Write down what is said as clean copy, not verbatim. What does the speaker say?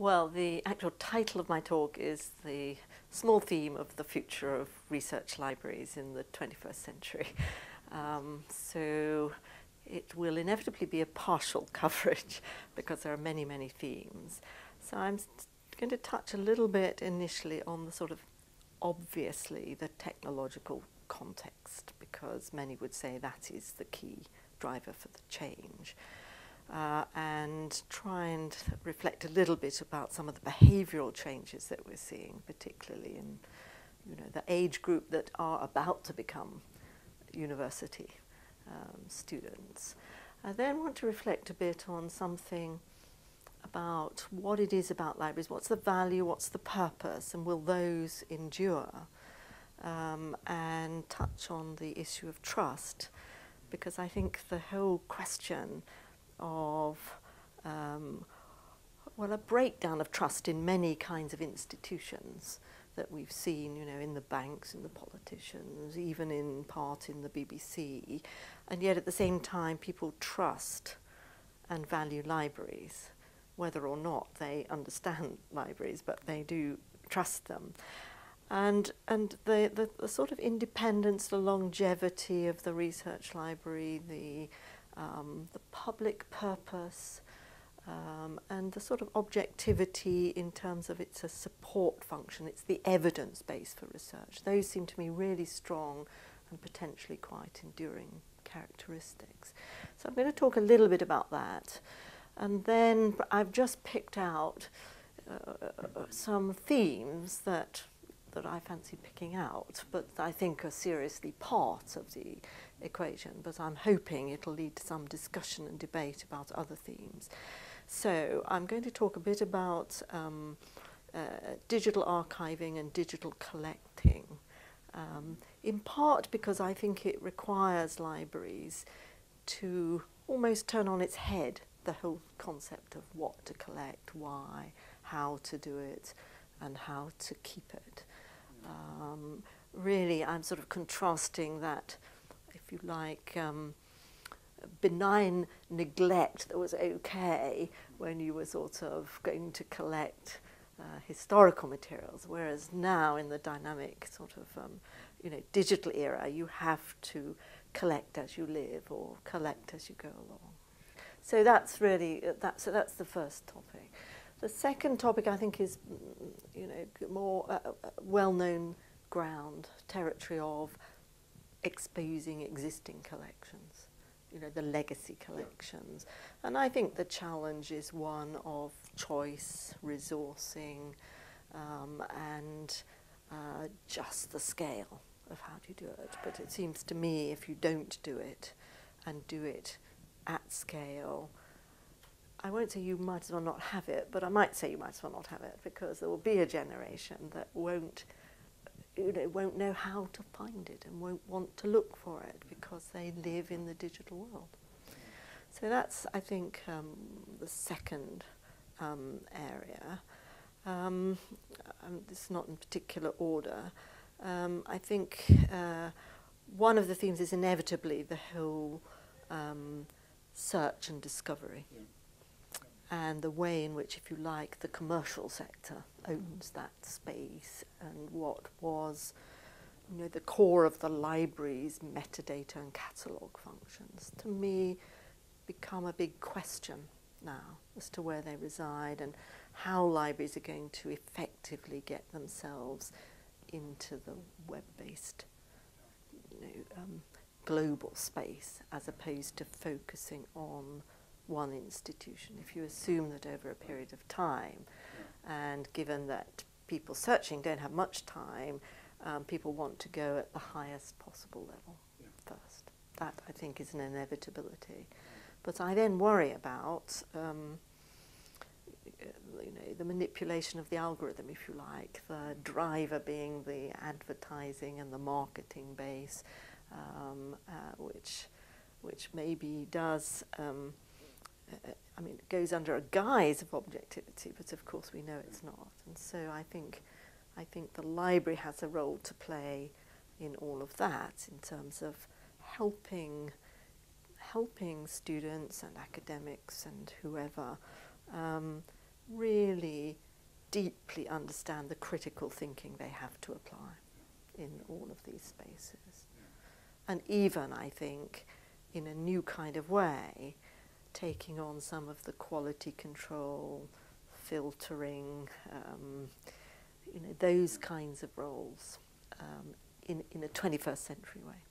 Well, the actual title of my talk is the small theme of the future of research libraries in the 21st century. So it will inevitably be a partial coverage because there are many, many themes. So I'm going to touch a little bit initially on the sort of obviously the technological context, because many would say that is the key driver for the change. And try and reflect a little bit about some of the behavioural changes that we're seeing, particularly in the age group that are about to become university students. I then want to reflect a bit on something about what it is about libraries, what's the value, what's the purpose, and will those endure? And touch on the issue of trust, because I think the whole question of a breakdown of trust in many kinds of institutions that we've seen, in the banks, in the politicians, even in part in the BBC, and yet at the same time people trust and value libraries, whether or not they understand libraries, but they do trust them. And the sort of independence, the longevity of the research library, the public purpose, and the sort of objectivity in terms of it's a support function, it's the evidence base for research. Those seem to me really strong and potentially quite enduring characteristics. So I'm going to talk a little bit about that. And then I've just picked out some themes that I fancy picking out, but I think are seriously part of the equation, but I'm hoping it'll lead to some discussion and debate about other themes. So I'm going to talk a bit about digital archiving and digital collecting, in part because I think it requires libraries to almost turn on its head the whole concept of what to collect, why, how to do it, and how to keep it. Really, I'm sort of contrasting that, if you like, benign neglect that was okay when you were sort of going to collect historical materials, whereas now in the dynamic sort of digital era, you have to collect as you live or collect as you go along. So that's really that's the first topic. The second topic I think is more well-known ground, territory of exposing existing collections, the legacy collections. And I think the challenge is one of choice, resourcing, and just the scale of how do you do it. But it seems to me if you don't do it and do it at scale, I won't say you might as well not have it, but I might say you might as well not have it, because there will be a generation that won't know how to find it and won't want to look for it because they live in the digital world. So that's, I think, the second area. It's not in particular order. I think one of the themes is inevitably the whole search and discovery. Yeah. And the way in which, if you like, the commercial sector owns that space, and what was, the core of the library's metadata and catalogue functions, to me, become a big question now as to where they reside and how libraries are going to effectively get themselves into the web-based, global space, as opposed to focusing on one institution. If you assume that over a period of time, and given that people searching don't have much time, people want to go at the highest possible level first. That, I think, is an inevitability. But I then worry about the manipulation of the algorithm, if you like, the driver being the advertising and the marketing base, which maybe does it goes under a guise of objectivity, but of course we know it's not. And so I think the library has a role to play in all of that, in terms of helping students and academics and whoever really deeply understand the critical thinking they have to apply in all of these spaces. And even, I think, in a new kind of way, taking on some of the quality control, filtering, those kinds of roles in a 21st century way.